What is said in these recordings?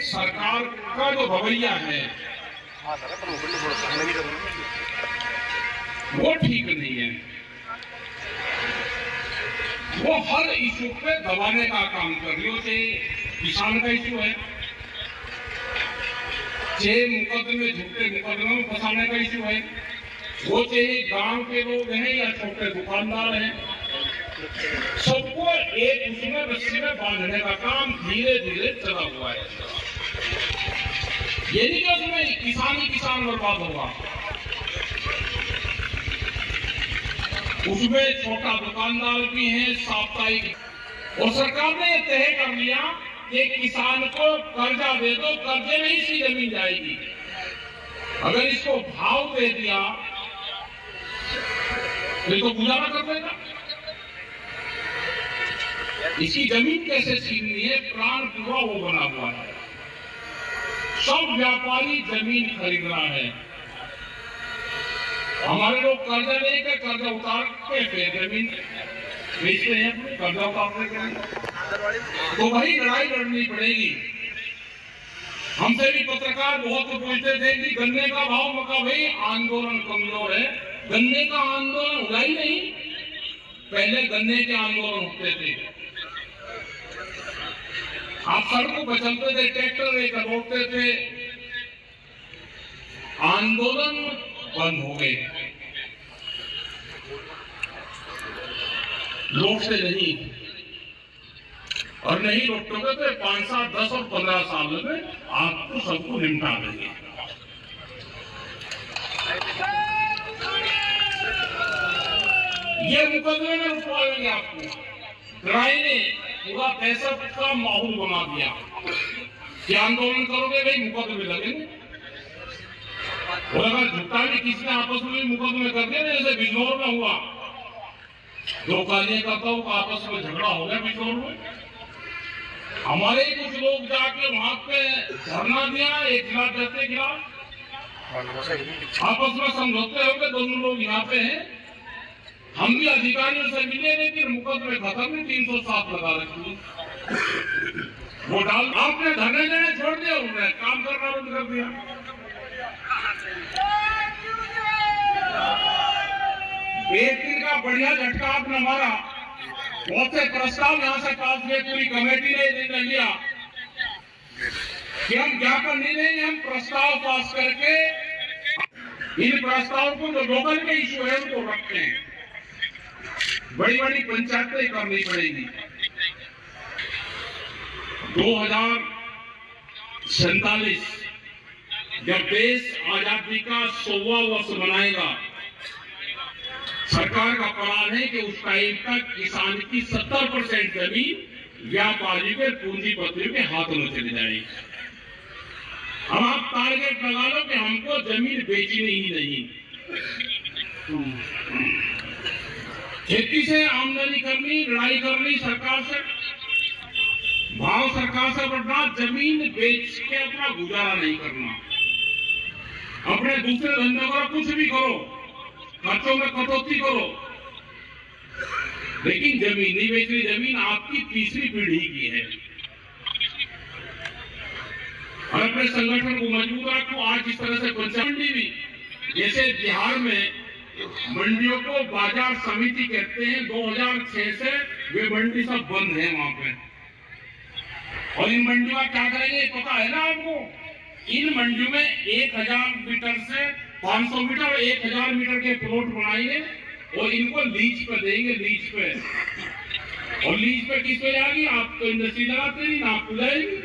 सरकार का जो रवैया है वो ठीक नहीं है। वो हर इशू पे दबाने का काम कर रही हो, चाहे किसान का इशू है, चाहे मुकदमे झूठे मुकदमे में फंसाने का इशू है, वो चाहे गांव के लोग हैं या छोटे दुकानदार हैं, सबको एक उसमें रस्सी में बांधने का काम धीरे धीरे चला हुआ है। ये नहीं कि उसमें किसान बर्बाद होगा, उसमें छोटा दुकानदार भी है, साप्ताहिक। और सरकार ने तय कर लिया कि किसान को कर्जा दे दो, कर्जे में ही इसकी जमीन जाएगी। अगर इसको भाव दे दिया तो गुजारा कर देगा। इसकी जमीन कैसे छीननी है, प्राण पूरा वो बना हुआ है। सब व्यापारी जमीन खरीद रहा है, हमारे लोग कर्जा लेकर कर्जा उतार के फिर जमीन बेचते हैं अपने कर्जा उतारने के लिए। तो वही लड़ाई लड़नी पड़ेगी। हमसे भी पत्रकार बहुत पूछते थे कि गन्ने का भाव, मका भाई आंदोलन कमजोर है। गन्ने का आंदोलन हुआ ही नहीं, पहले गन्ने के आंदोलन होते थे। आप सड़कों पर चलते थे, ट्रैक्टर लेकर रोकते थे, आंदोलन बंद हो गए, रोकते नहीं। और नहीं रोकोगे तो 5 साल 10 और 15 साल में आपको सबको निपटा देंगे। ये मुकदमे में रुकवा लेंगे आपको। लड़ाई ने पूरा दहशत का माहौल बना दिया कि आंदोलन करोगे भाई मुकदमे लगेंगे। और अगर झूठा भी किसी ने आपस में मुकदमे कर दिया, जैसे बिजनौर में हुआ, 2 कार्यकर्ताओं का आपस में झगड़ा हो गया बिजनौर में। हमारे कुछ लोग जाके वहां पे धरना दिया, एक जिला जज के खिलाफ, आपस में समझौते हो गए, दोनों लोग यहाँ पे हैं। हम भी अधिकारियों से मिले, लेकिन मुकदमे खत्म नहीं, 307 लगा रखी। वो डाल आपने धरने देने छोड़ दिया, उन्होंने काम करना बंद कर दिया। एक दिन का बढ़िया झटका आपने मारा। बहुत से प्रस्ताव यहां से पास हुए, पूरी कमेटी ने निर्णय लिया कि हम ज्ञापन नहीं देंगे, हम प्रस्ताव पास करके इन प्रस्तावों को जो लोकल के इशू है उनको रखते हैं। बड़ी बड़ी पंचायतें करनी पड़ेगी। 2047 जब देश आजादी का 100वां वर्ष मनाएगा, सरकार का प्लान है कि उस टाइम तक किसान की 70% जमीन व्यापारी के पूंजीपतियों के हाथों में चली जाएगी। अब आप टारगेट लगा लो कि हमको जमीन बेचनी ही नहीं, खेती से आमदनी करनी, लड़ाई करनी सरकार से, भाव सरकार से बढ़ना, जमीन बेच के अपना गुजारा नहीं करना। अपने दूसरे धंधे करो, कुछ भी करो, खर्चों में कटौती करो, लेकिन जमीन नहीं बेचनी। जमीन आपकी तीसरी पीढ़ी की है। और अपने संगठन को मजबूत रखो। आज इस तरह से मंडी भी, जैसे बिहार में मंडियों को बाजार समिति कहते हैं, 2006 से वे मंडी सब बंद है वहां पे। और इन मंडियों में क्या करेंगे पता है ना आपको? इन मंडियों में 1000 मीटर से 500 मीटर 1000 मीटर के प्लॉट बनाएंगे और इनको लीज पे देंगे, लीज पे। और लीज पे किसको जाएगी? आप तो इंडस्ट्री लगाते नहीं ना, आपको जाएगी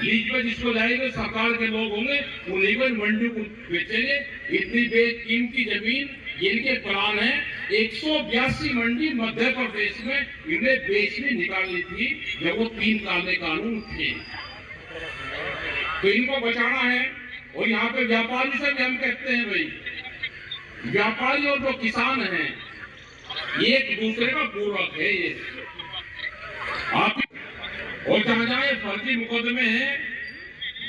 लीज पे। जिसको जाएंगे सरकार के लोग होंगे, उन्हीं को मंडी को बेचेंगे। इतनी बेकीमती जमीन इनके प्लान है। 182 मंडी मध्य प्रदेश में इन्हें बेचने निकाली थी जब वो 3 काले कानून थे। तो इनको बचाना है। और यहाँ पे व्यापारी से भी हम कहते हैं भाई, व्यापारी और जो किसान हैं एक दूसरे का पूरक है ये। आप और जहाँ जहाँ फर्जी मुकदमे हैं,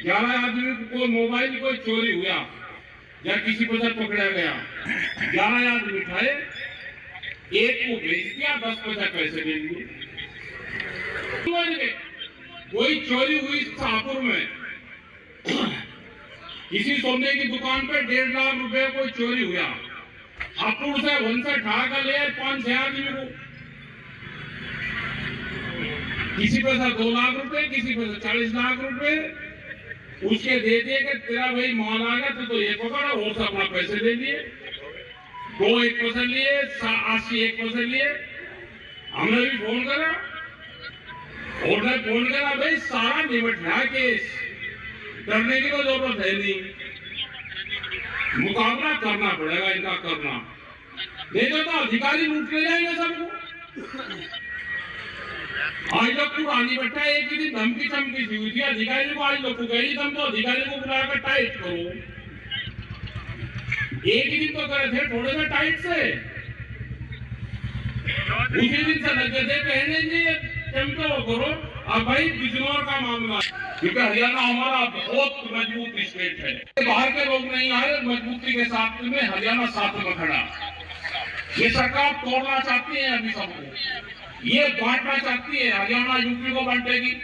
11 आदमी को मोबाइल कोई चोरी हुआ या किसी को जब पकड़ा गया, 11 आदमी उठाए, एक को भेज दिया, 10 पैसे दे दिए। कोई चोरी हुई शाहपुर में, किसी सोने की दुकान पे 1.5 लाख रुपए कोई चोरी हुआ, अपुर से वन से ठा कर ले 5-6 आदमी को, किसी पे से 2 लाख रुपए, किसी पे से 40 लाख रुपए उसके दे दिए कि तेरा भाई माल आ गया तो ये पकड़ा, और से अपना पैसे दे दिए, 2 1% लिए, 80 1% लिए। हमने भी फोन करा, और ने फोन करा भाई सारा निपट रहा केस, डरने की तो जरूरत है नहीं, मुकाबला करना पड़ेगा इनका करना, नहीं तो अधिकारी लूट ले जाएंगे सबको। आज लोग पुरानी बट्टा एक ही दिन धमकी चमकी सी हुई थी अधिकारी को, आज लोग गई दम तो अधिकारी को बुलाकर टाइट करो, एक ही दिन तो करे थे थोड़े से टाइट से, उसी दिन से लगे थे कहने जी चमको करो। अब भाई बिजनौर का मामला, क्योंकि हरियाणा हमारा बहुत मजबूत स्टेट है, बाहर के लोग नहीं आ रहे, मजबूती के साथ में हरियाणा साथ में खड़ा। ये सरकार तोड़ना चाहती है अभी सबको, ये बांटना चाहती है, हरियाणा यूपी को बांटेगी,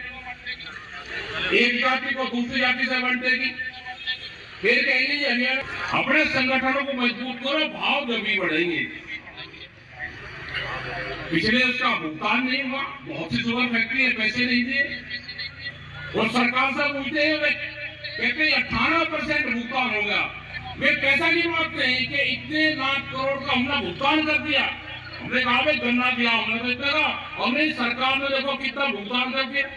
एक जाति को दूसरी जाति से बांटेगी, फिर कहेंगे हरियाणा। अपने संगठनों को मजबूत करो, भाव जब बढ़ेंगे। पिछले उसका भुगतान नहीं हुआ, बहुत सी शुगर फैक्ट्री है पैसे नहीं दिए, और सरकार से पूछते हैं कहते 18% भुगतान हो गया। वे पैसा नहीं मांगते हैं कि इतने लाख करोड़ का हमने भुगतान कर दिया, हमने कहा भाई गन्ना दिया हमने देगा, हमने सरकार ने देखो कितना भुगतान कर दिया।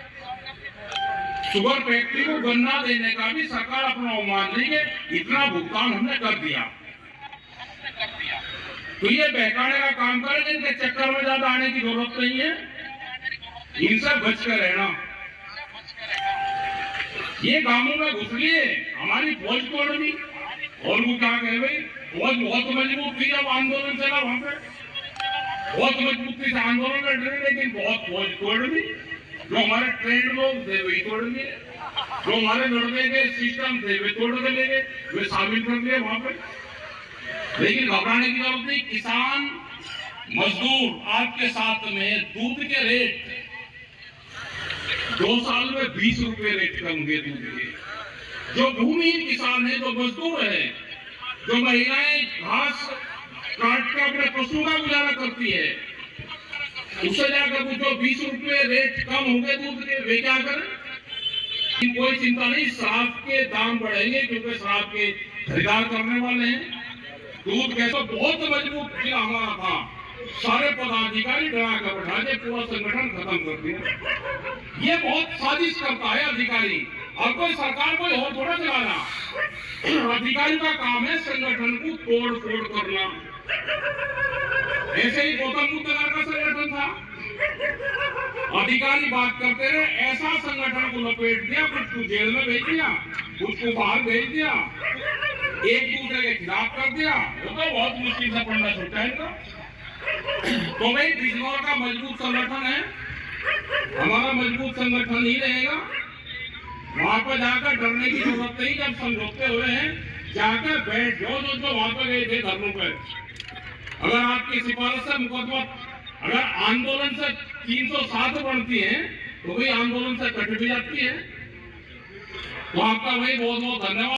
शुगर फैक्ट्री को गन्ना देने का भी सरकार अपना मान लेंगे, इतना भुगतान हमने कर दिया। तो ये बहकाने का काम करें, इनके चक्कर में ज्यादा आने की जरूरत नहीं है, इनसे बच कर रहना। ये गांवों में घुस लिए, हमारी फौज तोड़ दी, और वो क्या कहे भाई फौज बहुत मजबूत थी जब आंदोलन चला, वहां पे बहुत मजबूती से आंदोलन लड़ रहे, लेकिन बहुत फौज तोड़ दी, जो हमारे ट्रेंड लोग थे वही तोड़ दिए, जो हमारे लड़ने के सिस्टम थे वे तोड़ के ले गए, वे शामिल कर दिए वहां पे। लेकिन घबराने की जरूरत नहीं, किसान मजदूर आपके साथ में। दूध के रेट 2 साल में 20 रुपए रेट कम हुए दूध के। जो भूमिहीन किसान है, जो मजदूर है, जो महिलाएं घास काट के अपने पशु का गुजारा करती है, उससे जाकर जो 20 रुपए रेट कम हो गए दूध के, वे क्या करें? कोई चिंता नहीं, शराब के दाम बढ़ेंगे क्योंकि शराब के खरीदार करने वाले हैं। दूध कैसे बहुत मजबूत जिला हमारा था, सारे पदाधिकारी डरा कर बैठा के पूरा संगठन खत्म कर दिया। ये बहुत साजिश करता है अधिकारी, और कोई सरकार कोई और थोड़ा चलाना। अधिकारी का काम है संगठन को तोड़ फोड़ करना। ऐसे ही गौतम बुद्ध नगर का संगठन था, अधिकारी बात करते रहे, ऐसा संगठन को लपेट दिया, कुछ को जेल में भेज दिया, कुछ को बाहर भेज दिया, एक दूसरे के खिलाफ कर दिया। वो तो बहुत मुश्किल से पढ़ना छूटा है इनका। तो भाई बिजनौर का मजबूत संगठन है, हमारा मजबूत संगठन ही रहेगा। वहां पर जाकर डरने की जरूरत नहीं, जब समझौते हो रहे हैं जाकर बैठ जाओ। जो वहां पर गए थे धरनों पर, अगर आपकी सिफारिश से मुकदमा, अगर आंदोलन से 307 बढ़ती है तो भाई आंदोलन से कट भी जाती है। तो आपका भाई बहुत बहुत धन्यवाद।